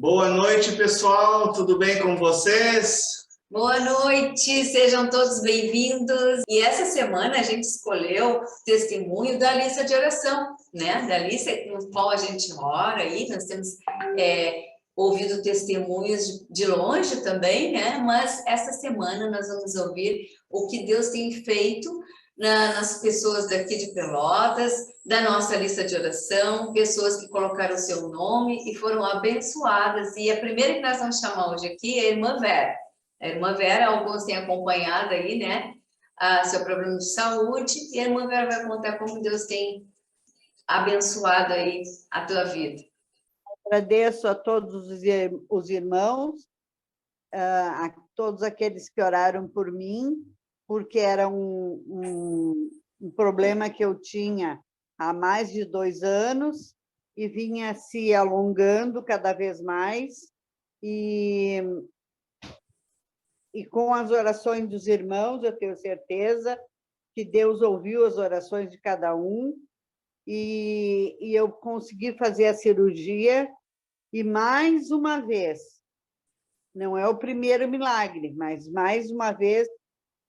Boa noite, pessoal. Tudo bem com vocês? Boa noite, sejam todos bem-vindos. E essa semana a gente escolheu o testemunho da lista de oração, né? Da lista no qual a gente ora aí, nós temos ouvido testemunhos de longe também, né? Mas essa semana nós vamos ouvir o que Deus tem feito nas pessoas daqui de Pelotas, da nossa lista de oração, pessoas que colocaram o seu nome e foram abençoadas. E a primeira que nós vamos chamar hoje aqui é a irmã Vera. A irmã Vera, alguns têm acompanhado aí, né, seu problema de saúde, e a irmã Vera vai contar como Deus tem abençoado aí a tua vida. Agradeço a todos os irmãos, a todos aqueles que oraram por mim, porque era um problema que eu tinha há mais de 2 anos e vinha se alongando cada vez mais, e com as orações dos irmãos, eu tenho certeza que Deus ouviu as orações de cada um, e eu consegui fazer a cirurgia, e mais uma vez, não é o primeiro milagre, mas mais uma vez,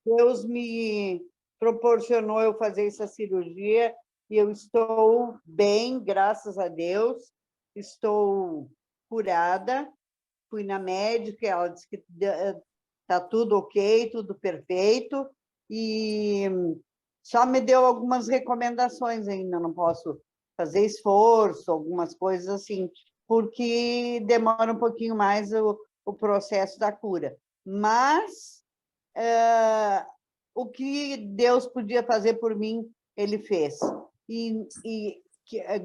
Deus me proporcionou eu fazer essa cirurgia, e eu estou bem, graças a Deus, estou curada, fui na médica, ela disse que está tudo ok, tudo perfeito, e só me deu algumas recomendações ainda, não posso fazer esforço, algumas coisas assim, porque demora um pouquinho mais o processo da cura. Mas o que Deus podia fazer por mim, Ele fez. E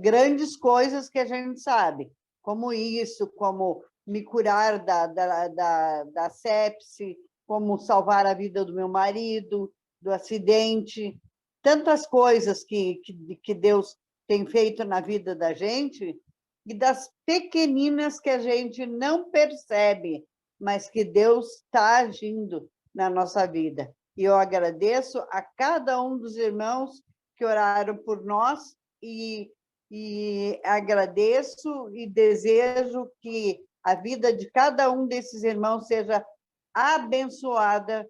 grandes coisas que a gente sabe, como isso, como me curar da sepse, como salvar a vida do meu marido, do acidente, tantas coisas que Deus tem feito na vida da gente, e das pequeninas que a gente não percebe, mas que Deus está agindo na nossa vida. E eu agradeço a cada um dos irmãos que oraram por nós, e agradeço e desejo que a vida de cada um desses irmãos seja abençoada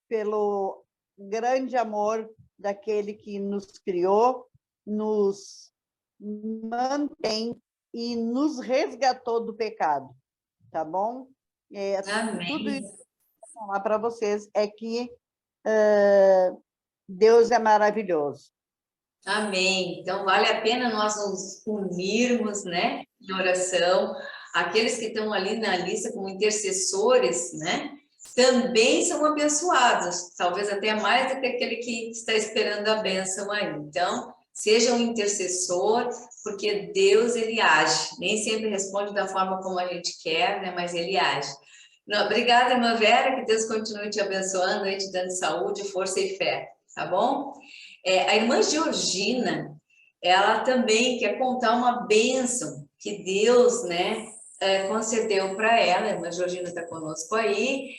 pelo grande amor daquele que nos criou, nos mantém e nos resgatou do pecado, tá bom? Amém. Tudo isso que eu vou falar para vocês é que Deus é maravilhoso. Amém. Então, vale a pena nós nos unirmos, né, em oração. Aqueles que estão ali na lista como intercessores, né, também são abençoados, talvez até mais do que aquele que está esperando a bênção aí. Então, seja um intercessor, porque Deus, ele age. Nem sempre responde da forma como a gente quer, né, mas ele age. Não, obrigada, irmã Vera, que Deus continue te abençoando, aí, te dando saúde, força e fé, tá bom? A irmã Georgina, ela também quer contar uma bênção que Deus, né, concedeu para ela. A irmã Georgina está conosco aí,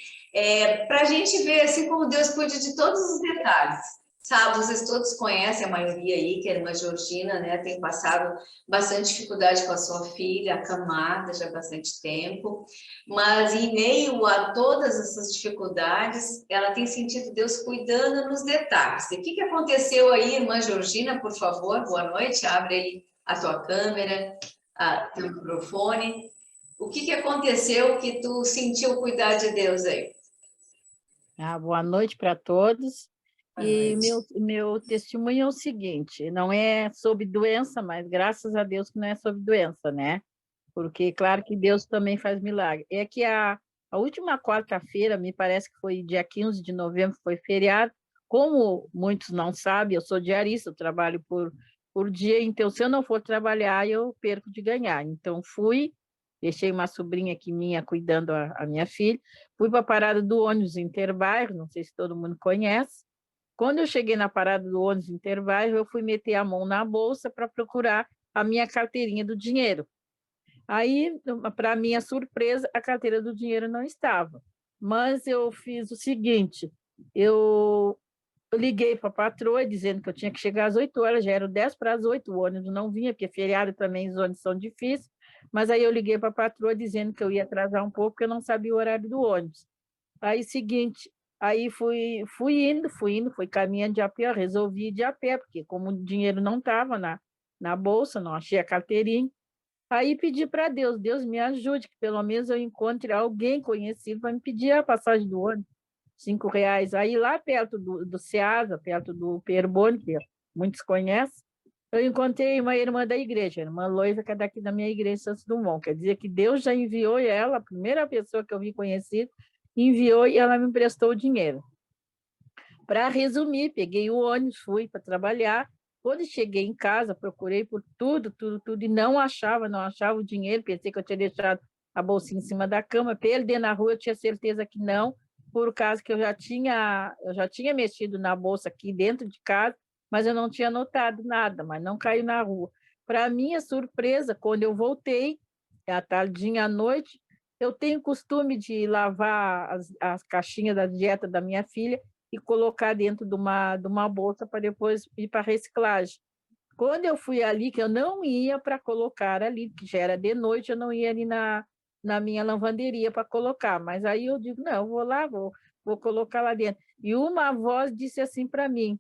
para a gente ver assim como Deus cuida de todos os detalhes. Sabe, vocês todos conhecem a maioria aí, que a irmã Georgina, né, tem passado bastante dificuldade com a sua filha, acamada já há bastante tempo, mas em meio a todas essas dificuldades, ela tem sentido Deus cuidando nos detalhes. E o que aconteceu aí, irmã Georgina, por favor, boa noite, abre aí a tua câmera, teu microfone. O que aconteceu que tu sentiu cuidar de Deus aí? Boa noite para todos. E meu testemunho é o seguinte, não é sobre doença, mas graças a Deus que não é sobre doença, né? Porque, claro que Deus também faz milagre. É que a última quarta-feira, me parece que foi dia 15 de novembro, foi feriado. Como muitos não sabem, eu sou diarista, eu trabalho por dia, então se eu não for trabalhar, eu perco de ganhar. Então fui, deixei uma sobrinha aqui minha cuidando a minha filha, fui para a parada do ônibus Interbairro, não sei se todo mundo conhece. Quando eu cheguei na parada do ônibus Interbairro, eu fui meter a mão na bolsa para procurar a minha carteirinha do dinheiro. Aí, para minha surpresa, a carteira do dinheiro não estava. Mas eu fiz o seguinte, eu liguei para a patroa dizendo que eu tinha que chegar às 8 horas, já eram 10 para as 8, o ônibus não vinha, porque feriado também os ônibus são difíceis. Mas aí eu liguei para a patroa dizendo que eu ia atrasar um pouco, porque eu não sabia o horário do ônibus. Aí, seguinte, aí fui indo, fui caminhando de a pé, resolvi ir de a pé, porque como o dinheiro não estava na bolsa, não achei a carteirinha. Aí pedi para Deus, Deus me ajude, que pelo menos eu encontre alguém conhecido para me pedir a passagem do ônibus, R$ 5. Aí lá perto do Ceasa, perto do Perbone, que muitos conhecem, eu encontrei uma irmã da igreja, uma noiva que é daqui da minha igreja, Santos Dumont. Quer dizer que Deus já enviou ela, a primeira pessoa que eu vi conhecida, enviou e ela me emprestou o dinheiro. Para resumir, peguei o ônibus, fui para trabalhar. Quando cheguei em casa, procurei por tudo, e não achava o dinheiro. Pensei que eu tinha deixado a bolsinha em cima da cama. Perder na rua, eu tinha certeza que não, por causa que eu já tinha mexido na bolsa aqui dentro de casa, mas eu não tinha notado nada, mas não caiu na rua. Para minha surpresa, quando eu voltei, à tardinha à noite, eu tenho costume de lavar as caixinhas da dieta da minha filha e colocar dentro de uma bolsa para depois ir para reciclagem. Quando eu fui ali, que eu não ia para colocar ali, que já era de noite, eu não ia ali na minha lavanderia para colocar, mas aí eu digo, não, eu vou lá, vou colocar lá dentro. E uma voz disse assim para mim,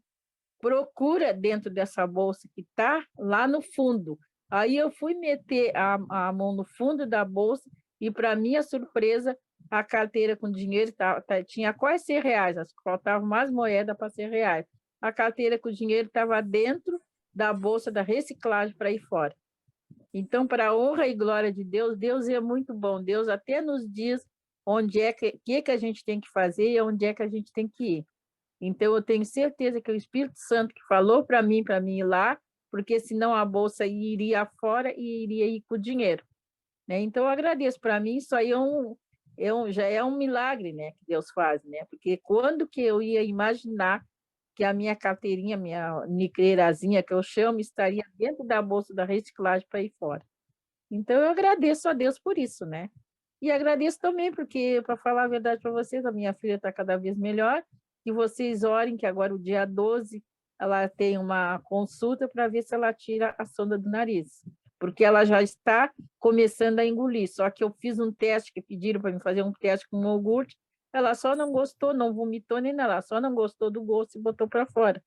procura dentro dessa bolsa que está lá no fundo. Aí eu fui meter a mão no fundo da bolsa e, para minha surpresa, a carteira com dinheiro tinha quase R$ 100, faltavam mais moeda para R$ 100. A carteira com dinheiro estava dentro da bolsa da reciclagem para ir fora. Então, para a honra e glória de Deus, Deus é muito bom. Deus até nos diz onde é que a gente tem que fazer e onde é que a gente tem que ir. Então, eu tenho certeza que é o Espírito Santo que falou para mim ir lá, porque senão a bolsa iria fora e iria ir com o dinheiro. Né? Então, eu agradeço. Para mim, isso aí já é um milagre, né, que Deus faz, né? Porque quando que eu ia imaginar que a minha carteirinha, minha nicreirazinha, que eu chamo, estaria dentro da bolsa da reciclagem para ir fora? Então, eu agradeço a Deus por isso, né? E agradeço também, porque, para falar a verdade para vocês, a minha filha está cada vez melhor, que vocês orem, que agora, o dia 12, ela tem uma consulta para ver se ela tira a sonda do nariz, porque ela já está começando a engolir, só que eu fiz um teste, que pediram para mim fazer um teste com iogurte, ela só não gostou, não vomitou nem nada, ela só não gostou do gosto e botou para fora.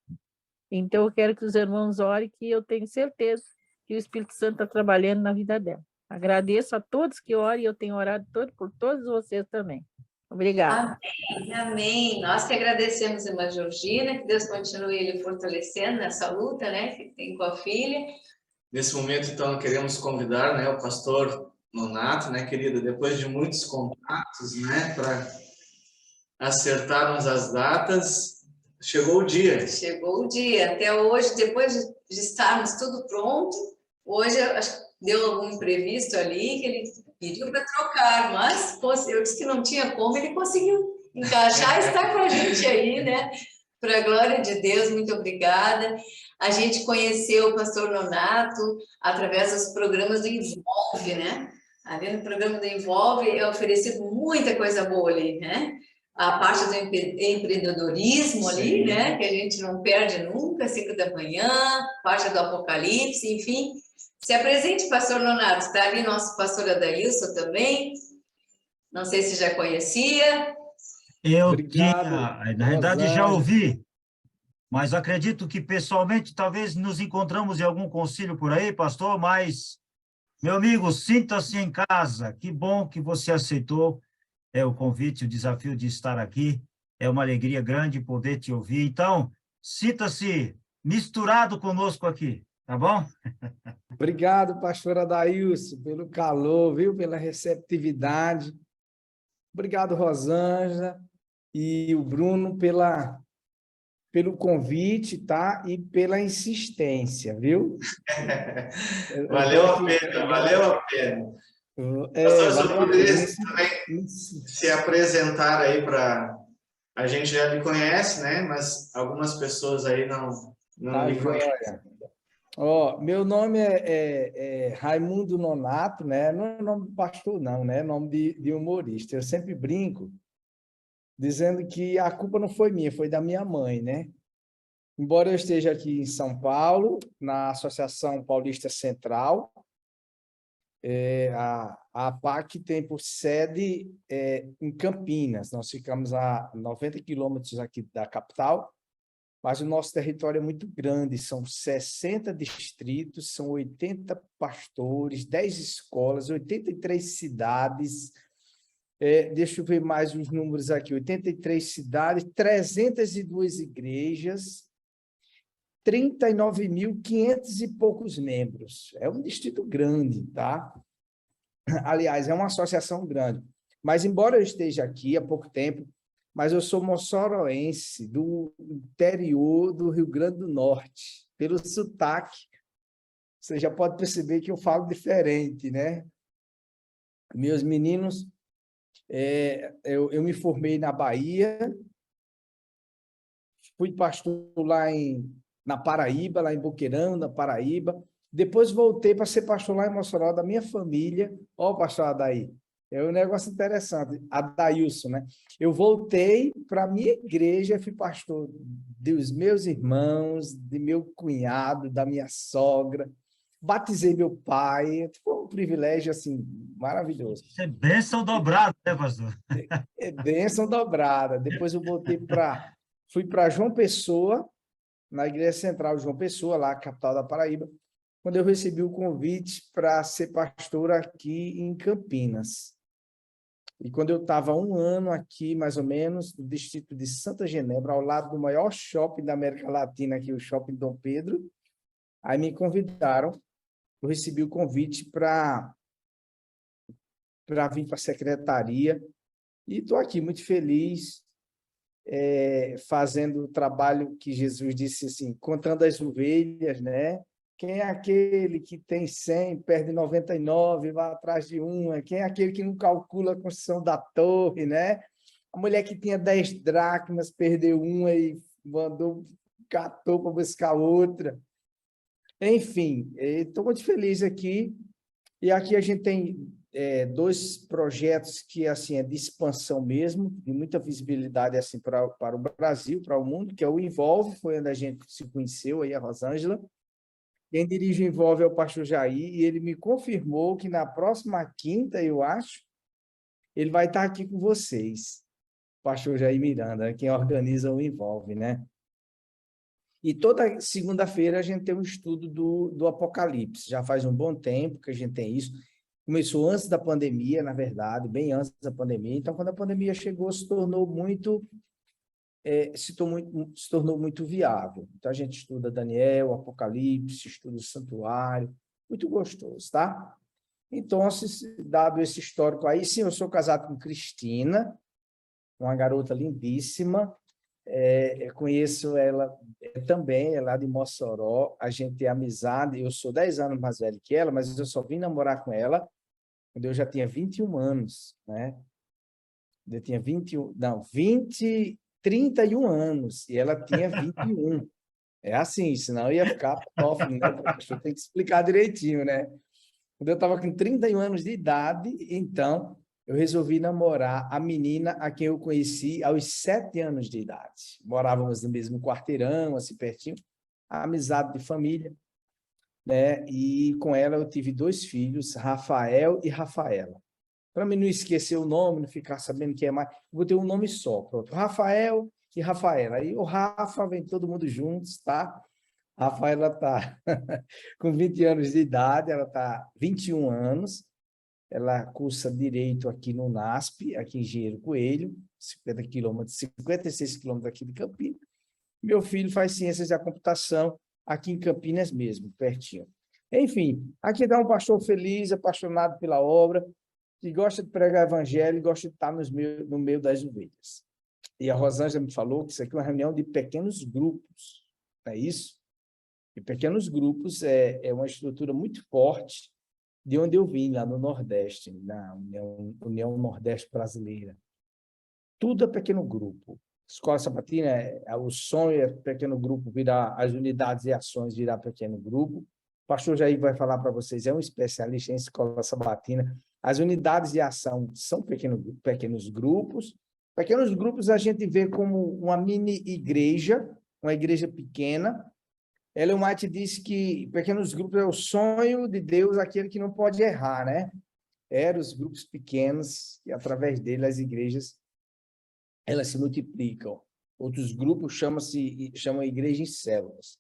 Então, eu quero que os irmãos orem, que eu tenho certeza que o Espírito Santo está trabalhando na vida dela. Agradeço a todos que oram e eu tenho orado por todos vocês também. Obrigada. Amém, amém. Nós que agradecemos, irmã Georgina, que Deus continue ele fortalecendo nessa luta, né, que tem com a filha. Nesse momento, então, queremos convidar, né, o pastor Nonato, né, querida, depois de muitos contatos, né, para acertarmos as datas, chegou o dia. Chegou o dia. Até hoje, depois de estarmos tudo pronto, hoje acho que deu algum imprevisto ali, que ele pediu para trocar, mas eu disse que não tinha como, ele conseguiu encaixar e está com a gente aí, né? Para a glória de Deus, muito obrigada. A gente conheceu o pastor Nonato através dos programas do Envolve, né? Ali no programa do Envolve é oferecido muita coisa boa ali, né? A parte do empreendedorismo ali, né? Que a gente não perde nunca, 5 da manhã, parte do Apocalipse, enfim. Se apresente, pastor Nonato. Está ali nosso pastor Adailson também. Não sei se já conhecia. Obrigado, na verdade, já ouvi, mas acredito que pessoalmente talvez nos encontramos em algum concílio por aí, pastor, mas, meu amigo, sinta-se em casa. Que bom que você aceitou o convite, o desafio de estar aqui. É uma alegria grande poder te ouvir. Então, sinta-se misturado conosco aqui, tá bom? Obrigado, pastor Adailson, pelo calor, viu? Pela receptividade. Obrigado, Rosângela e o Bruno pelo convite, tá? E pela insistência, viu? Valeu a pena, valeu a pena. Pastor, se eu pudesse também se apresentar aí para... A gente já lhe conhece, né? Mas algumas pessoas aí não lhe conhecem. Meu nome é Raimundo Nonato, né? Não é nome de pastor, não, né? É nome de humorista. Eu sempre brinco dizendo que a culpa não foi minha, foi da minha mãe, né? Embora eu esteja aqui em São Paulo, na Associação Paulista Central, A APAC tem por sede em Campinas. Nós ficamos a 90 quilômetros aqui da capital, mas o nosso território é muito grande, são 60 distritos, são 80 pastores, 10 escolas, 83 cidades, deixa eu ver mais os números aqui, 83 cidades, 302 igrejas, 39.500 e poucos membros. É um distrito grande, tá? Aliás, é uma associação grande. Mas, embora eu esteja aqui há pouco tempo, mas eu sou moçoroense, do interior do Rio Grande do Norte. Pelo sotaque, você já pode perceber que eu falo diferente, né? Meus meninos, eu me formei na Bahia, fui pastor lá na Paraíba, lá em Boqueirão, na Paraíba. Depois voltei para ser pastor lá em Mossoró, da minha família. Ó, o pastor Adaí. É um negócio interessante, Adailson, né? Eu voltei para a minha igreja, fui pastor dos meus irmãos, de meu cunhado, da minha sogra, batizei meu pai, foi um privilégio, assim, maravilhoso. Isso é bênção dobrada, né, pastor? É bênção dobrada. Depois eu fui para João Pessoa, na Igreja Central de João Pessoa, lá, capital da Paraíba, quando eu recebi o convite para ser pastor aqui em Campinas. E quando eu estava 1 ano aqui, mais ou menos, no distrito de Santa Genebra, ao lado do maior shopping da América Latina, aqui, o Shopping Dom Pedro, aí me convidaram, eu recebi o convite para vir para a secretaria, e estou aqui muito feliz, fazendo o trabalho que Jesus disse assim, contando as ovelhas, né? Quem é aquele que tem 100, perde 99, vai atrás de uma? Quem é aquele que não calcula a construção da torre, né? A mulher que tinha 10 dracmas, perdeu uma e catou para buscar outra. Enfim, estou muito feliz aqui. E aqui a gente tem 2 projetos que assim, é de expansão mesmo, de muita visibilidade assim, para o Brasil, para o mundo, que é o Envolve, foi onde a gente se conheceu, aí a Rosângela. Quem dirige o Envolve é o pastor Jair, e ele me confirmou que na próxima quinta, eu acho, ele vai estar aqui com vocês. Pastor Jair Miranda, quem organiza o Envolve, né? E toda segunda-feira a gente tem um estudo do Apocalipse. Já faz um bom tempo que a gente tem isso. Começou antes da pandemia, na verdade, bem antes da pandemia. Então, quando a pandemia chegou, se tornou muito viável. Então, a gente estuda Daniel, Apocalipse, estuda o Santuário, muito gostoso, tá? Então, dado esse histórico aí, sim, eu sou casado com Cristina, uma garota lindíssima, conheço ela também, ela é de Mossoró, a gente é amizade, eu sou 10 anos mais velho que ela, mas eu só vim namorar com ela quando eu já tinha 21 anos, né? Eu tinha 31 anos, e ela tinha 21. É assim, senão ia ficar top, né? Eu tenho que explicar direitinho, né? Quando eu estava com 31 anos de idade, então, eu resolvi namorar a menina a quem eu conheci aos 7 anos de idade. Morávamos no mesmo quarteirão, assim, pertinho, amizade de família, né? E com ela eu tive 2 filhos, Rafael e Rafaela. Para mim não esquecer o nome, não ficar sabendo quem é mais, vou ter um nome só, pronto. Rafael e Rafaela. Aí o Rafa vem todo mundo juntos, tá? A Rafaela está com 20 anos de idade, ela está 21 anos, ela cursa Direito aqui no NASP, aqui em Engenheiro Coelho, 56 quilômetros aqui de Campinas. Meu filho faz Ciências da Computação aqui em Campinas mesmo, pertinho. Enfim, aqui dá um pastor feliz, apaixonado pela obra, que gosta de pregar evangelho e gosta de estar no meio das ovelhas. E a Rosângela me falou que isso aqui é uma reunião de pequenos grupos, não é isso? E pequenos grupos é uma estrutura muito forte de onde eu vim, lá no Nordeste, na União Nordeste Brasileira. Tudo é pequeno grupo. Escola Sabatina, o sonho é pequeno grupo virar, as unidades e ações virar pequeno grupo. O pastor Jair vai falar para vocês, é um especialista em Escola Sabatina. As unidades de ação são pequenos grupos. Pequenos grupos a gente vê como uma mini igreja, uma igreja pequena, Ellen White disse que pequenos grupos é o sonho de Deus, aquele que não pode errar, né? Eram os grupos pequenos e, através dele, as igrejas, elas se multiplicam. Outros grupos chamam a igreja em células.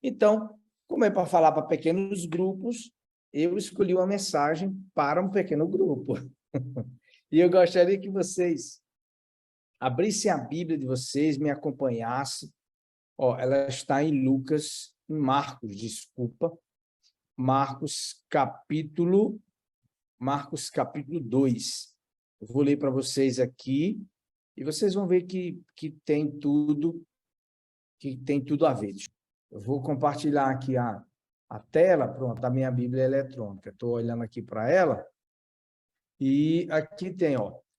Então, como é para falar para pequenos grupos, eu escolhi uma mensagem para um pequeno grupo. E eu gostaria que vocês abrissem a Bíblia de vocês, me acompanhassem. Ela está em Marcos 2. Eu vou ler para vocês aqui, e vocês vão ver que tem tudo a ver. Eu vou compartilhar aqui a tela, pronto, a minha Bíblia eletrônica. Estou olhando aqui para ela, e aqui tem,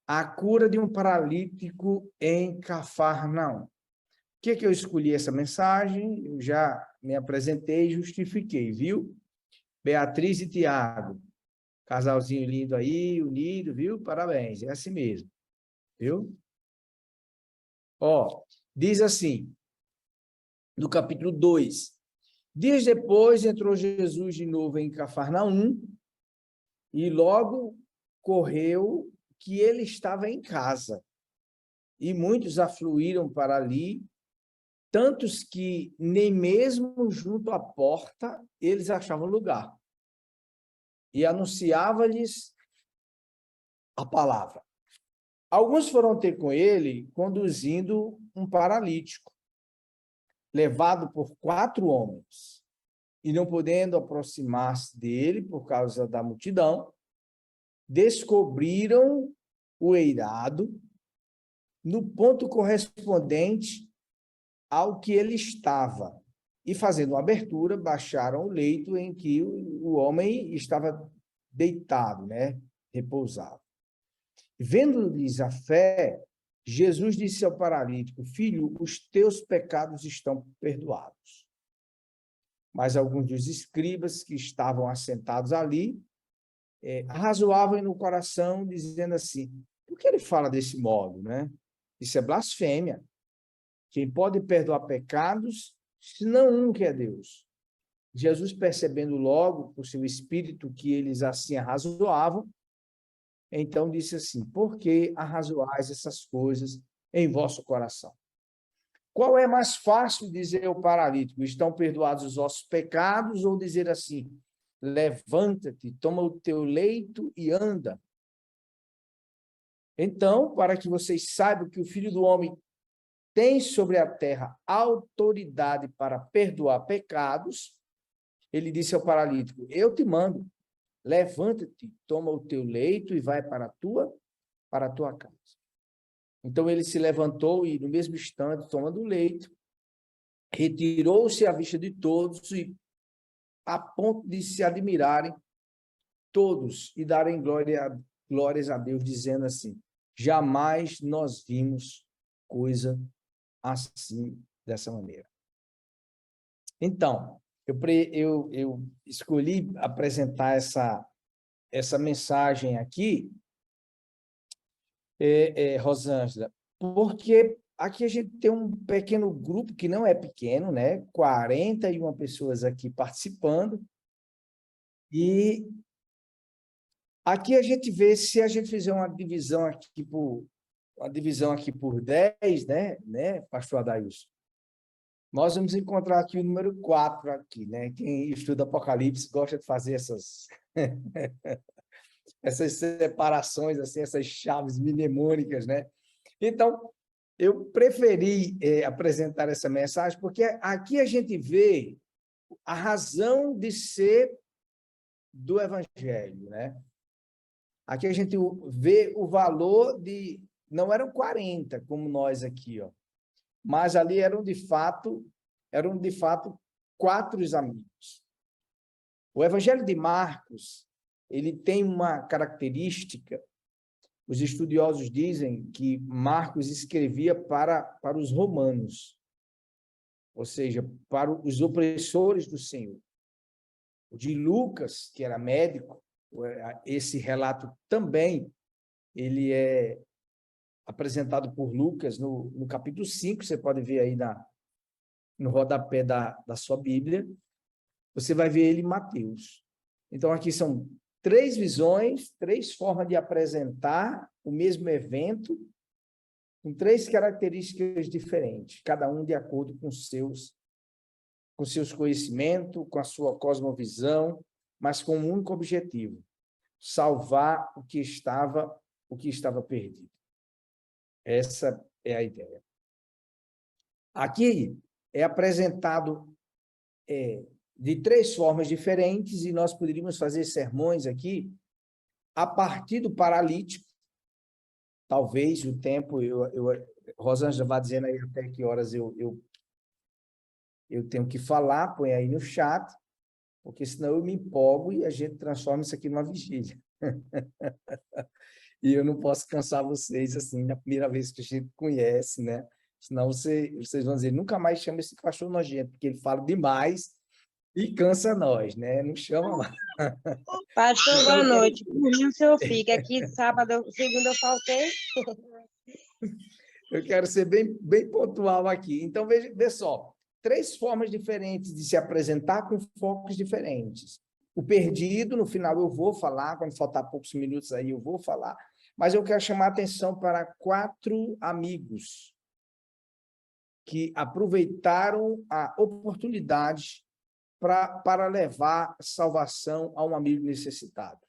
a cura de um paralítico em Cafarnaum. Por que eu escolhi essa mensagem? Eu já me apresentei e justifiquei, viu? Beatriz e Tiago, casalzinho lindo aí, unido, viu? Parabéns, é assim mesmo, viu? Diz assim, no capítulo 2, dias depois entrou Jesus de novo em Cafarnaum e logo correu que ele estava em casa. E muitos afluíram para ali, tantos que nem mesmo junto à porta eles achavam lugar. E anunciava-lhes a palavra. Alguns foram ter com ele, conduzindo um paralítico, levado por 4 homens, e não podendo aproximar-se dele por causa da multidão, descobriram o eirado no ponto correspondente ao que ele estava, e fazendo uma abertura, baixaram o leito em que o homem estava deitado, né? Repousado. Vendo-lhes a fé, Jesus disse ao paralítico: filho, os teus pecados estão perdoados. Mas alguns dos escribas que estavam assentados ali arrazoavam no coração, dizendo assim: por que ele fala desse modo, né? Isso é blasfêmia. Quem pode perdoar pecados, senão um que é Deus? Jesus, percebendo logo por seu espírito que eles assim arrazoavam, então disse assim: por que arrazoais essas coisas em vosso coração? Qual é mais fácil dizer ao paralítico: estão perdoados os vossos pecados, ou dizer assim: levanta-te, toma o teu leito e anda? Então, para que vocês saibam que o Filho do Homem tem sobre a terra autoridade para perdoar pecados, ele disse ao paralítico: eu te mando, levanta-te, toma o teu leito e vai para a tua casa. Então ele se levantou e, no mesmo instante, tomando o leito, retirou-se à vista de todos, e a ponto de se admirarem todos e darem glórias a Deus, dizendo assim: jamais nós vimos coisa assim, dessa maneira. Então, eu escolhi apresentar essa mensagem aqui, Rosângela, porque aqui a gente tem um pequeno grupo, que não é pequeno, né? 41 pessoas aqui participando, e aqui a gente vê, se a gente fizer uma divisão aqui por 10, né, pastor Adailson? Nós vamos encontrar aqui o número 4 aqui, né? Quem estuda Apocalipse gosta de fazer essas separações, assim, essas chaves mnemônicas, né? Então, eu preferi apresentar essa mensagem, porque aqui a gente vê a razão de ser do Evangelho, né? Aqui a gente vê o valor de... Não eram 40, como nós aqui, mas ali eram de fato 4 amigos. O Evangelho de Marcos, ele tem uma característica. Os estudiosos dizem que Marcos escrevia para os romanos, ou seja, para os opressores do Senhor. O de Lucas, que era médico, esse relato também ele é apresentado por Lucas no capítulo 5, você pode ver aí no rodapé da sua Bíblia, você vai ver ele em Mateus. Então, aqui são 3 visões, 3 formas de apresentar o mesmo evento, com 3 características diferentes, cada um de acordo com seus conhecimentos, com a sua cosmovisão, mas com um único objetivo: salvar o que estava perdido. Essa é a ideia. Aqui é apresentado de 3 formas diferentes, e nós poderíamos fazer sermões aqui a partir do paralítico. Talvez o tempo, Rosângela vai dizendo aí até que horas eu tenho que falar, põe aí no chat, porque senão eu me empolgo e a gente transforma isso aqui numa vigília. E eu não posso cansar vocês assim, na primeira vez que a gente conhece, né? Senão vocês vão dizer, nunca mais chama esse cachorro nojento, porque ele fala demais e cansa nós, né? Não chama mais. Pastor, boa noite. Por mim, o senhor fica aqui, sábado, segunda eu faltei. Eu quero ser bem pontual aqui. Então, vê só, 3 formas diferentes de se apresentar com focos diferentes. O perdido, no final eu vou falar, quando faltar poucos minutos aí eu vou falar, mas eu quero chamar a atenção para 4 amigos que aproveitaram a oportunidade para levar salvação a um amigo necessitado.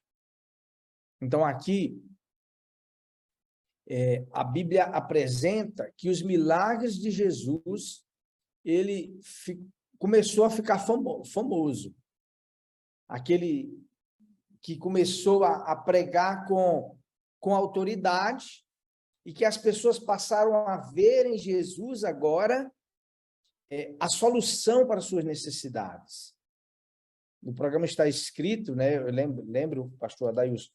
Então, aqui, a Bíblia apresenta que os milagres de Jesus, ele começou a ficar famoso. Aquele que começou a pregar com autoridade, e que as pessoas passaram a ver em Jesus agora a solução para suas necessidades. No programa está escrito, né? Eu lembro o pastor Adailson,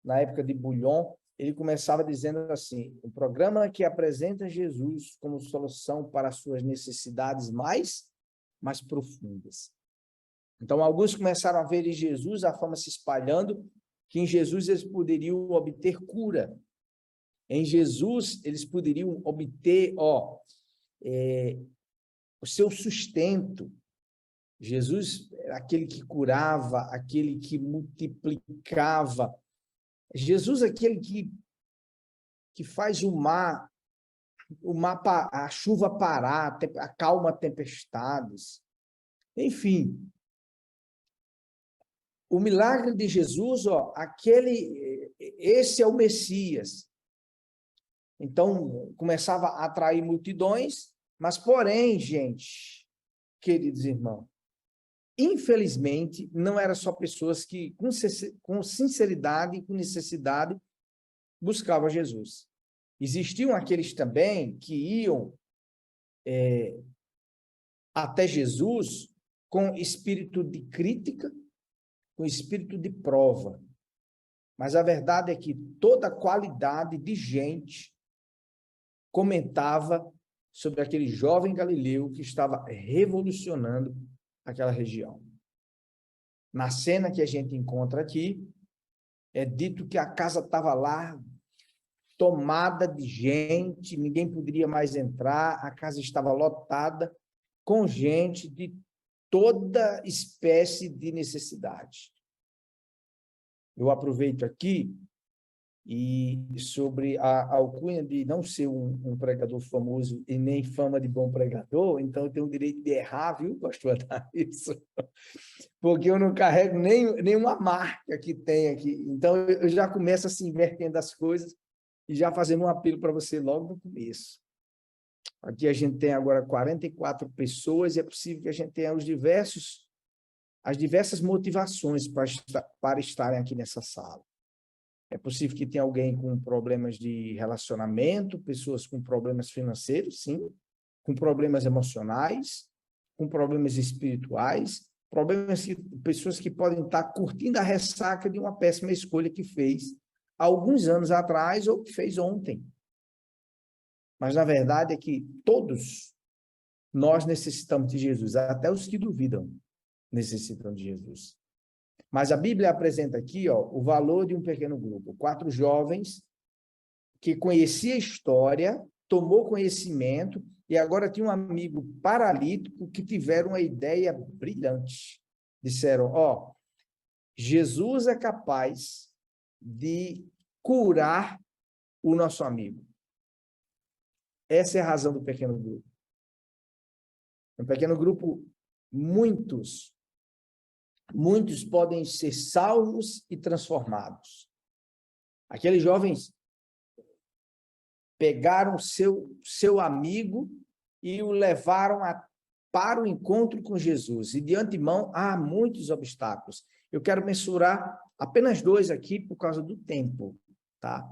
na época de Bullion, ele começava dizendo assim: um programa que apresenta Jesus como solução para as suas necessidades mais profundas. Então, alguns começaram a ver em Jesus a fama se espalhando, que em Jesus eles poderiam obter cura. Em Jesus, eles poderiam obter o seu sustento. Jesus era aquele que curava, aquele que multiplicava. Jesus é aquele que faz a chuva parar, acalma tempestades. Enfim, o milagre de Jesus, esse é o Messias. Então, começava a atrair multidões, mas, porém, gente, queridos irmãos, infelizmente, não eram só pessoas que, com sinceridade e com necessidade, buscavam Jesus. Existiam aqueles também que iam até Jesus com espírito de crítica, com espírito de prova. Mas a verdade é que toda qualidade de gente comentava sobre aquele jovem galileu que estava revolucionando aquela região. Na cena que a gente encontra aqui, é dito que a casa estava lá, tomada de gente, ninguém poderia mais entrar, a casa estava lotada com gente de toda espécie de necessidade. Eu aproveito aqui e sobre a alcunha de não ser um pregador famoso e nem fama de bom pregador, então eu tenho o direito de errar, viu, pastor Adailson? Porque eu não carrego nenhuma marca que tem aqui. Então eu já começo assim, invertendo as coisas e já fazendo um apelo para você logo no começo. Aqui a gente tem agora 44 pessoas e é possível que a gente tenha as diversas motivações para estarem aqui nessa sala. É possível que tenha alguém com problemas de relacionamento, pessoas com problemas financeiros, sim, com problemas emocionais, com problemas espirituais, pessoas que podem estar curtindo a ressaca de uma péssima escolha que fez há alguns anos atrás ou que fez ontem. Mas, na verdade, é que todos nós necessitamos de Jesus, até os que duvidam necessitam de Jesus. Mas a Bíblia apresenta aqui o valor de um pequeno grupo. 4 jovens que conheciam a história, tomou conhecimento e agora tinha um amigo paralítico que tiveram uma ideia brilhante. Disseram, ó, Jesus é capaz de curar o nosso amigo. Essa é a razão do pequeno grupo. No pequeno grupo, muitos podem ser salvos e transformados. Aqueles jovens pegaram seu amigo e o levaram para o encontro com Jesus. E de antemão, há muitos obstáculos. Eu quero mensurar apenas 2 aqui por causa do tempo, tá?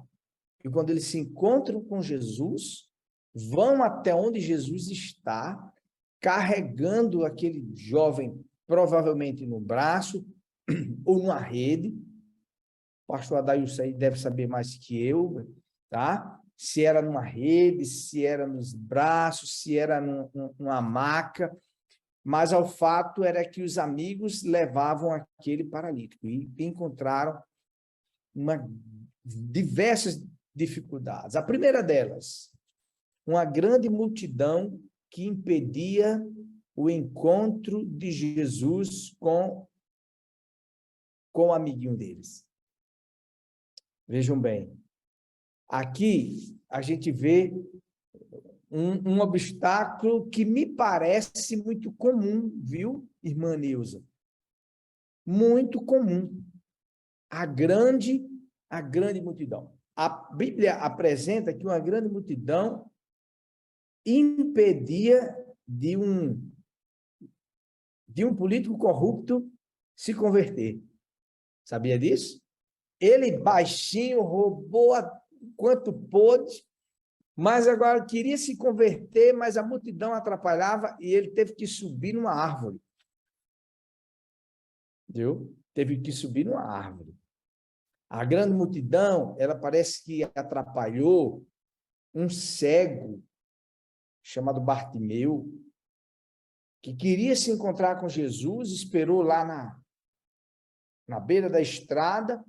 E quando eles se encontram com Jesus, vão até onde Jesus está, carregando aquele jovem, provavelmente no braço ou numa rede. O pastor Adailson aí deve saber mais que eu, tá? Se era numa rede, se era nos braços, se era numa maca, mas o fato era que os amigos levavam aquele paralítico e encontraram diversas dificuldades. A primeira delas, uma grande multidão que impedia o encontro de Jesus com o amiguinho deles. Vejam bem, aqui a gente vê um obstáculo que me parece muito comum, viu, irmã Nilza? Muito comum. A grande multidão. A Bíblia apresenta que uma grande multidão impedia de um político corrupto se converter. Sabia disso? Ele baixinho roubou quanto pôde, mas agora queria se converter, mas a multidão atrapalhava e ele teve que subir numa árvore. Viu? Teve que subir numa árvore. A grande multidão, ela parece que atrapalhou um cego chamado Bartimeu, que queria se encontrar com Jesus, esperou lá na beira da estrada,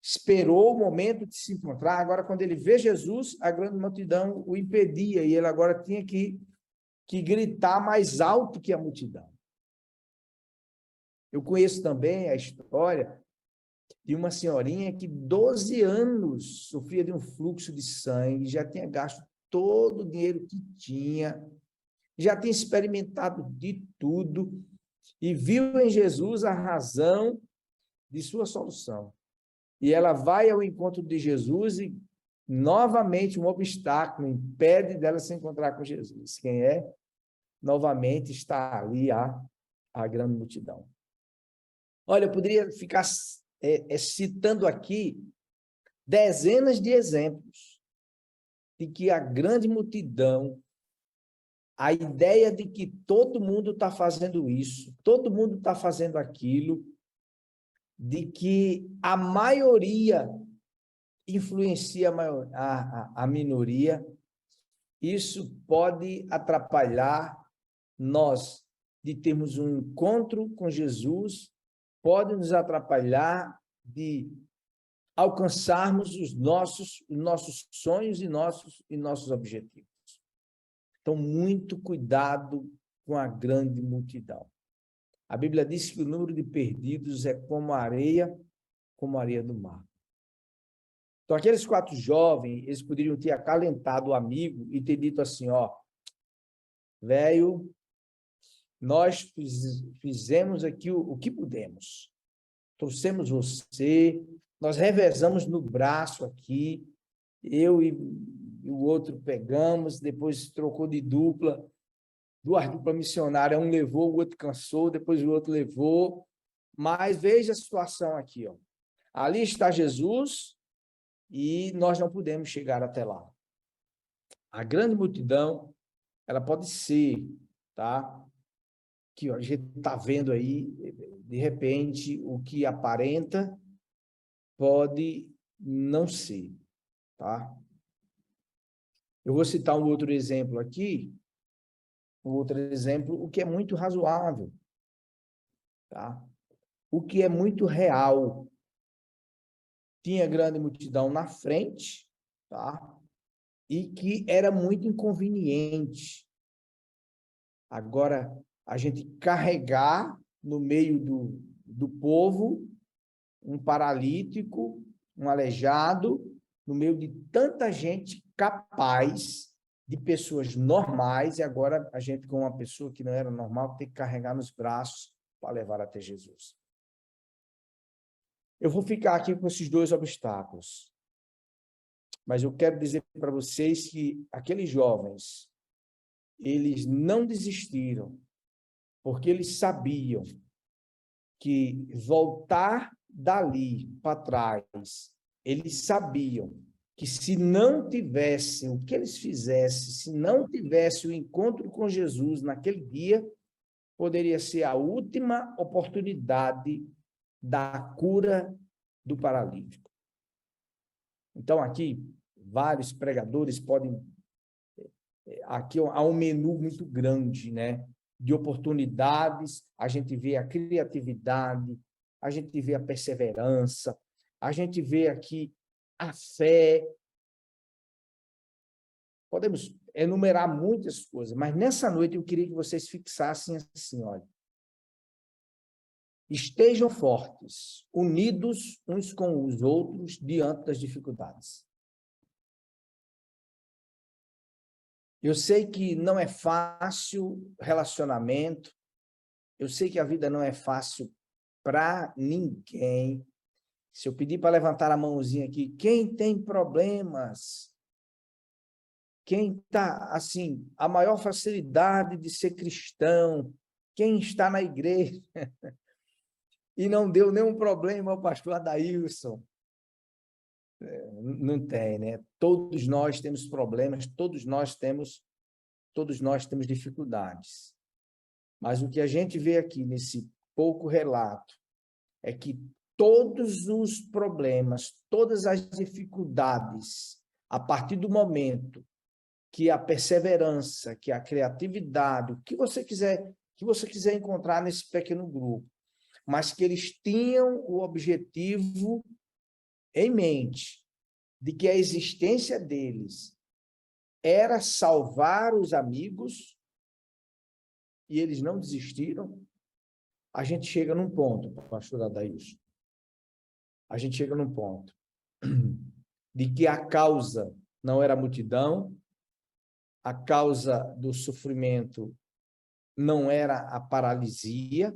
esperou o momento de se encontrar. Agora, quando ele vê Jesus, a grande multidão o impedia, e ele agora tinha que gritar mais alto que a multidão. Eu conheço também a história de uma senhorinha que 12 anos sofria de um fluxo de sangue, já tinha gasto todo o dinheiro que tinha, já tinha experimentado de tudo, e viu em Jesus a razão de sua solução. E ela vai ao encontro de Jesus e, novamente, um obstáculo impede dela se encontrar com Jesus. Quem é? Novamente está ali a grande multidão. Olha, eu poderia ficar citando aqui dezenas de exemplos de que a grande multidão, a ideia de que todo mundo está fazendo isso, todo mundo está fazendo aquilo, de que a maioria influencia a minoria, isso pode atrapalhar nós de termos um encontro com Jesus, pode nos atrapalhar de alcançarmos os nossos sonhos e nossos objetivos. Então, muito cuidado com a grande multidão. A Bíblia diz que o número de perdidos é como a areia do mar. Então, aqueles 4 jovens, eles poderiam ter acalentado o amigo e ter dito assim, ó, velho, nós fizemos aqui o que pudemos. Trouxemos você, nós revezamos no braço aqui, eu e o outro pegamos, depois trocou de dupla, 2 duplas missionárias, um levou, o outro cansou, depois o outro levou, mas veja a situação aqui, ó. Ali está Jesus e nós não podemos chegar até lá. A grande multidão, ela pode ser, tá? Que ó, a gente está vendo aí, de repente, o que aparenta pode não ser, tá? Eu vou citar um outro exemplo aqui, o que é muito razoável, tá? O que é muito real. Tinha grande multidão na frente, tá? e que era muito inconveniente. Agora, a gente carregar no meio do povo um paralítico, um aleijado, no meio de tanta gente capaz, de pessoas normais, e agora a gente, com uma pessoa que não era normal, tem que carregar nos braços para levar até Jesus. Eu vou ficar aqui com esses dois obstáculos, mas eu quero dizer para vocês que aqueles jovens, eles não desistiram, porque eles sabiam que voltar dali para trás, eles sabiam que se não tivessem o que eles fizessem, se não tivesse o encontro com Jesus naquele dia, poderia ser a última oportunidade da cura do paralítico. Então, aqui, vários pregadores podem... Aqui há um menu muito grande, né? De oportunidades, a gente vê a criatividade, a gente vê a perseverança, a gente vê aqui a fé. Podemos enumerar muitas coisas, mas nessa noite eu queria que vocês fixassem assim, olha. Estejam fortes, unidos uns com os outros diante das dificuldades. Eu sei que não é fácil relacionamento, eu sei que a vida não é fácil para ninguém. Se eu pedir para levantar a mãozinha aqui, quem tem problemas? Quem está, assim, a maior facilidade de ser cristão? Quem está na igreja e não deu nenhum problema ao pastor Adailson? Não tem, né? Todos nós temos problemas, todos nós temos dificuldades. Mas o que a gente vê aqui nesse pouco relato é que todos os problemas, todas as dificuldades, a partir do momento que a perseverança, que a criatividade, o que você quiser encontrar nesse pequeno grupo, mas que eles tinham o objetivo em mente de que a existência deles era salvar os amigos, e eles não desistiram, a gente chega num ponto, pastor Adailson, a gente chega num ponto de que a causa não era a multidão, a causa do sofrimento não era a paralisia,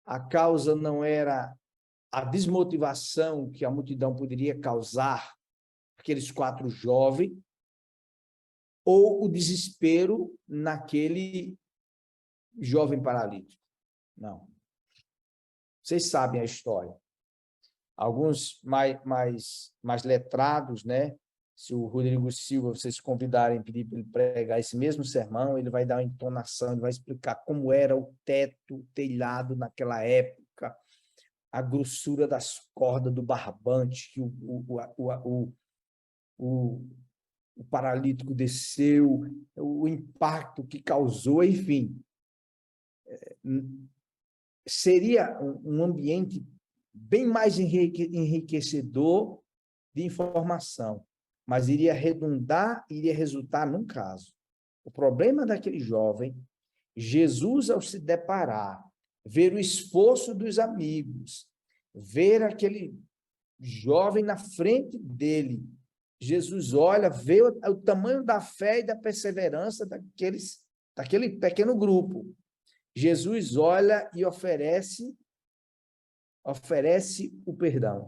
a causa não era a desmotivação que a multidão poderia causar aqueles 4 jovens, ou o desespero naquele jovem paralítico. Não. Vocês sabem a história. Alguns mais letrados, né? Se o Rodrigo Silva, vocês convidarem, pedir para ele pregar esse mesmo sermão, ele vai dar uma entonação, ele vai explicar como era o teto, o telhado naquela época, a grossura das cordas do barbante que o paralítico desceu, o impacto que causou, enfim. Seria um ambiente bem mais enriquecedor de informação, mas iria resultar num caso. O problema daquele jovem, Jesus, ao se deparar, ver o esforço dos amigos, ver aquele jovem na frente dele, Jesus olha, vê o tamanho da fé e da perseverança daquele pequeno grupo. Jesus olha e oferece o perdão.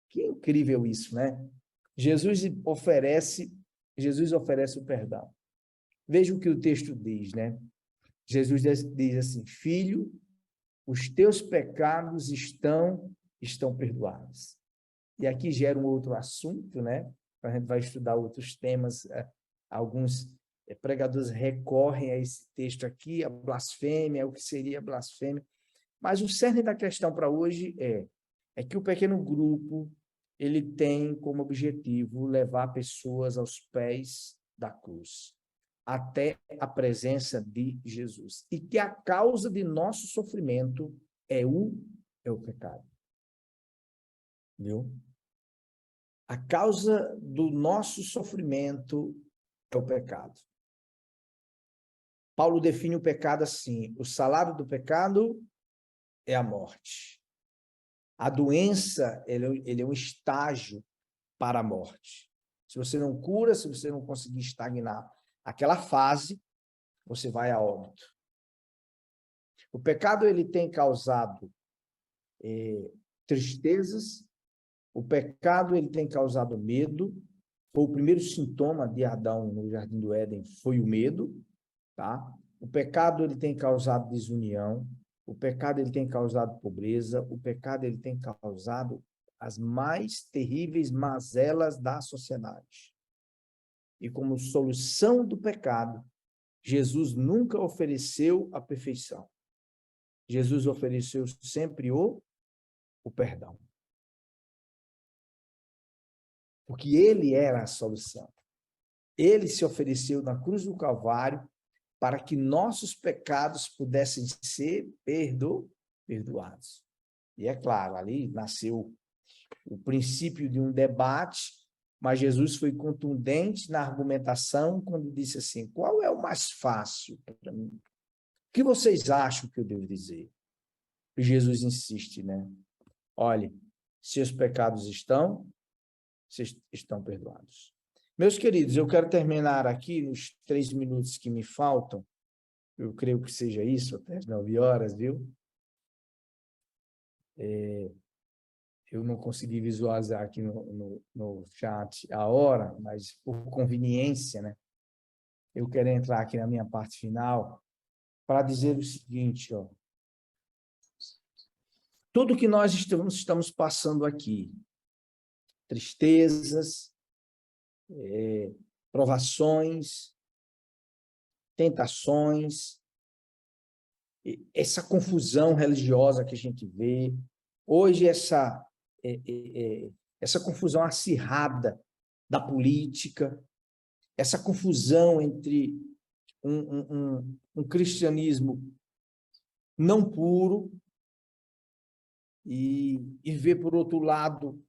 Que incrível isso, né? Jesus oferece o perdão. Veja o que o texto diz, né? Jesus diz assim: filho, os teus pecados estão perdoados. E aqui gera um outro assunto, né? A gente vai estudar outros temas. Alguns pregadores recorrem a esse texto aqui, a blasfêmia, o que seria blasfêmia. Mas o cerne da questão para hoje é que o pequeno grupo ele tem como objetivo levar pessoas aos pés da cruz, até a presença de Jesus. E que a causa de nosso sofrimento é o pecado. Viu? A causa do nosso sofrimento é o pecado. Paulo define o pecado assim: o salário do pecado é a morte. A doença, ele é um estágio para a morte. Se você não cura, se você não conseguir estagnar aquela fase, você vai a óbito. O pecado, ele tem causado tristezas, o pecado, ele tem causado medo. Foi o primeiro sintoma de Adão no Jardim do Éden, foi o medo, tá? O pecado, ele tem causado desunião, o pecado, ele tem causado pobreza, o pecado, ele tem causado as mais terríveis mazelas da sociedade. E como solução do pecado, Jesus nunca ofereceu a perfeição. Jesus ofereceu sempre o perdão. Porque ele era a solução. Ele se ofereceu na cruz do Calvário para que nossos pecados pudessem ser perdoados. E é claro, ali nasceu o princípio de um debate, mas Jesus foi contundente na argumentação quando disse assim: qual é o mais fácil para mim? O que vocês acham que eu devo dizer? E Jesus insiste, né? Olhe, seus pecados estão perdoados. Meus queridos, eu quero terminar aqui nos 3 minutos que me faltam. Eu creio que seja isso, até as 9 horas, viu? Eu não consegui visualizar aqui no chat a hora, mas por conveniência, né? Eu quero entrar aqui na minha parte final para dizer o seguinte, ó. Tudo que nós estamos passando aqui, tristezas, provações, tentações, essa confusão religiosa que a gente vê, hoje essa confusão acirrada da política, essa confusão entre um cristianismo não puro e ver, por outro lado,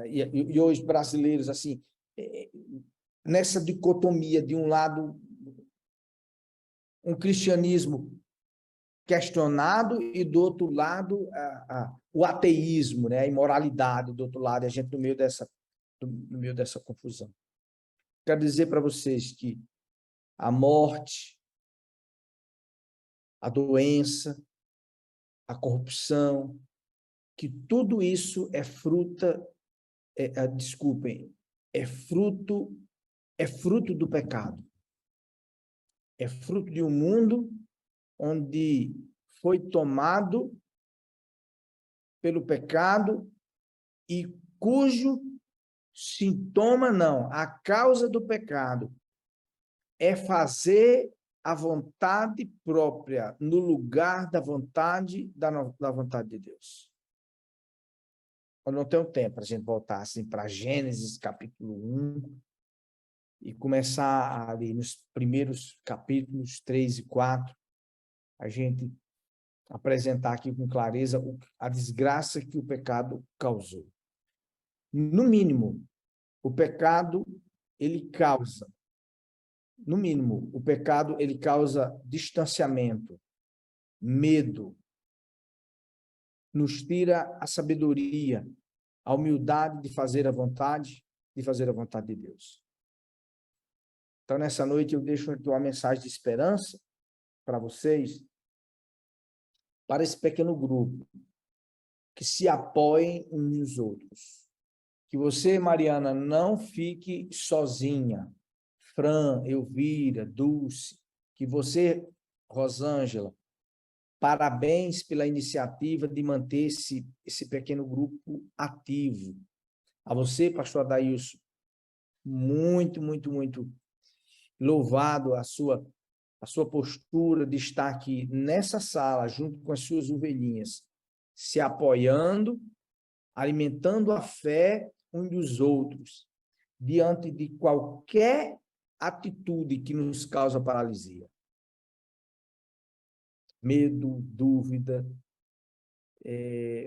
e hoje brasileiros, assim, nessa dicotomia, de um lado, um cristianismo questionado e, do outro lado, o ateísmo, né? A imoralidade, do outro lado, e a gente no meio dessa confusão. Quero dizer para vocês que a morte, a doença, a corrupção, que tudo isso é fruto do pecado. É fruto de um mundo onde foi tomado pelo pecado e cujo sintoma, não, a causa do pecado é fazer a vontade própria no lugar da vontade de Deus. Eu não tenho tempo para a gente voltar assim para Gênesis, capítulo 1, e começar ali nos primeiros capítulos 3 e 4, a gente apresentar aqui com clareza a desgraça que o pecado causou. No mínimo, o pecado, ele causa, distanciamento, medo, nos tira a sabedoria, a humildade de fazer a vontade de Deus. Então, nessa noite, eu deixo aqui uma mensagem de esperança para vocês, para esse pequeno grupo, que se apoiem uns nos outros. Que você, Mariana, não fique sozinha. Fran, Elvira, Dulce, que você, Rosângela, parabéns pela iniciativa de manter esse pequeno grupo ativo. A você, pastor Adailson, muito, muito, muito louvado a sua postura de estar aqui nessa sala, junto com as suas ovelhinhas, se apoiando, alimentando a fé uns dos outros, diante de qualquer atitude que nos causa paralisia. Medo, dúvida,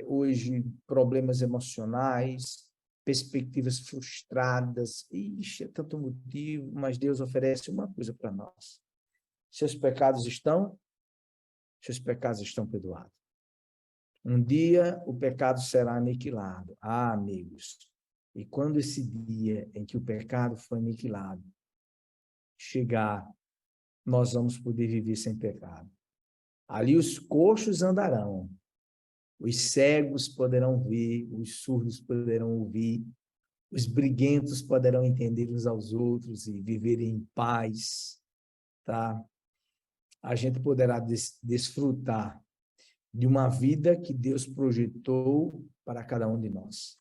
hoje problemas emocionais, perspectivas frustradas. Ixi, é tanto motivo, mas Deus oferece uma coisa para nós. Seus pecados estão perdoados. Um dia o pecado será aniquilado. Ah, amigos, e quando esse dia em que o pecado foi aniquilado chegar, nós vamos poder viver sem pecado. Ali os coxos andarão, os cegos poderão ver, os surdos poderão ouvir, os briguentos poderão entender uns aos outros e viverem em paz, tá? A gente poderá desfrutar de uma vida que Deus projetou para cada um de nós.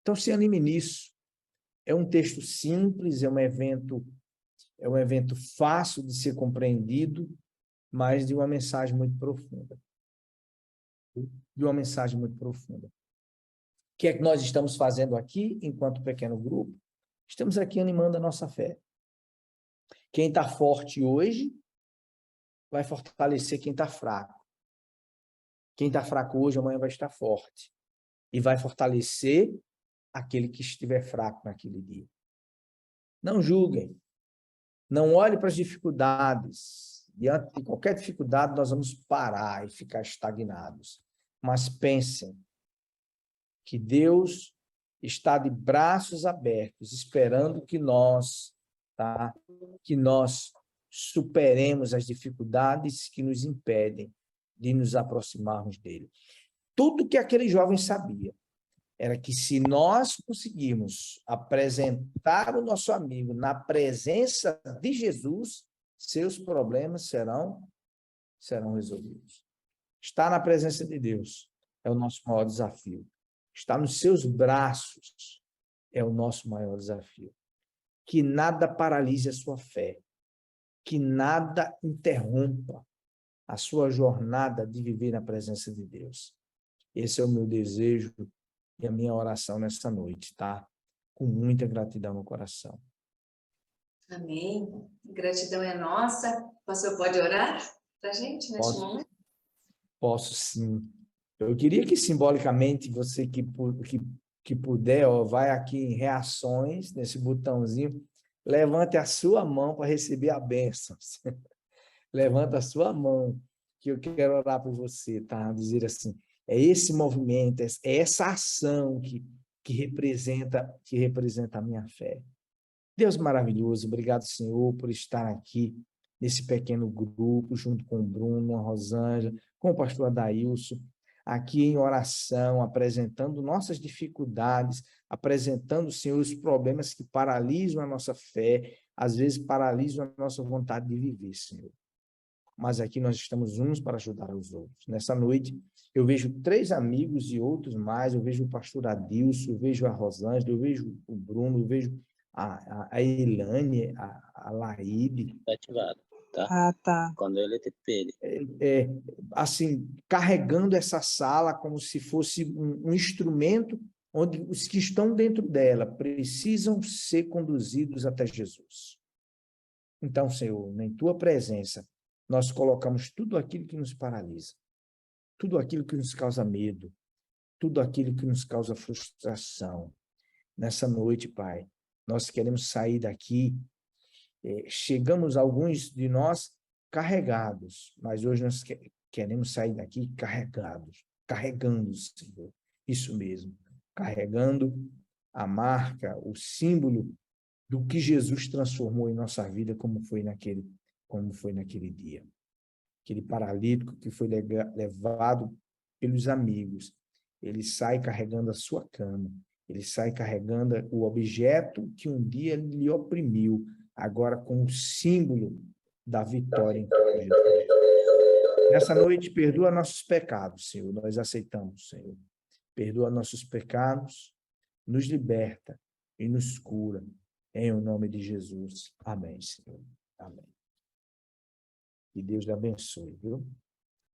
Então, se anime nisso. É um texto simples, é um evento fácil de ser compreendido, mas de uma mensagem muito profunda. De uma mensagem muito profunda. O que é que nós estamos fazendo aqui, enquanto pequeno grupo? Estamos aqui animando a nossa fé. Quem está forte hoje vai fortalecer quem está fraco. Quem está fraco hoje, amanhã vai estar forte. E vai fortalecer aquele que estiver fraco naquele dia. Não julguem. Não olhem para as dificuldades. Diante de qualquer dificuldade, nós vamos parar e ficar estagnados. Mas pensem que Deus está de braços abertos, esperando que nós superemos as dificuldades que nos impedem de nos aproximarmos dele. Tudo que aquele jovem sabia era que se nós conseguirmos apresentar o nosso amigo na presença de Jesus, seus problemas serão resolvidos. Estar na presença de Deus é o nosso maior desafio. Estar nos seus braços é o nosso maior desafio. Que nada paralise a sua fé. Que nada interrompa a sua jornada de viver na presença de Deus. Esse é o meu desejo e a minha oração nessa noite, tá? Com muita gratidão no coração. Amém. Gratidão é nossa. O pastor pode orar para a gente neste momento? Posso sim. Eu queria que simbolicamente você que puder, ó, vai aqui em reações, nesse botãozinho, levante a sua mão para receber a bênção. Levanta a sua mão, que eu quero orar por você, tá? Dizer assim, é esse movimento, é essa ação que representa a minha fé. Deus maravilhoso, obrigado, Senhor, por estar aqui nesse pequeno grupo, junto com o Bruno, a Rosângela, com o pastor Adailson, aqui em oração, apresentando nossas dificuldades, apresentando, Senhor, os problemas que paralisam a nossa fé, às vezes paralisam a nossa vontade de viver, Senhor. Mas aqui nós estamos uns para ajudar os outros. Nessa noite, eu vejo 3 amigos e outros mais, eu vejo o pastor Adilson, eu vejo a Rosângela, eu vejo o Bruno, eu vejo a Elane, a Laíde. Está ativado, tá? Ah, tá. Quando ele te pede. Assim, carregando essa sala como se fosse um instrumento onde os que estão dentro dela precisam ser conduzidos até Jesus. Então, Senhor, em Tua presença, nós colocamos tudo aquilo que nos paralisa, tudo aquilo que nos causa medo, tudo aquilo que nos causa frustração. Nessa noite, Pai, nós queremos sair daqui, chegamos alguns de nós carregados, mas hoje nós queremos sair daqui carregando, Senhor, isso mesmo, carregando a marca, o símbolo do que Jesus transformou em nossa vida, como foi naquele dia. Aquele paralítico que foi levado pelos amigos, ele sai carregando a sua cama, ele sai carregando o objeto que um dia lhe oprimiu, agora com o símbolo da vitória em Cristo Jesus. Nessa noite, perdoa nossos pecados, Senhor, nós aceitamos, Senhor. Perdoa nossos pecados, nos liberta e nos cura, em o nome de Jesus. Amém, Senhor. Amém. Que Deus lhe abençoe, viu?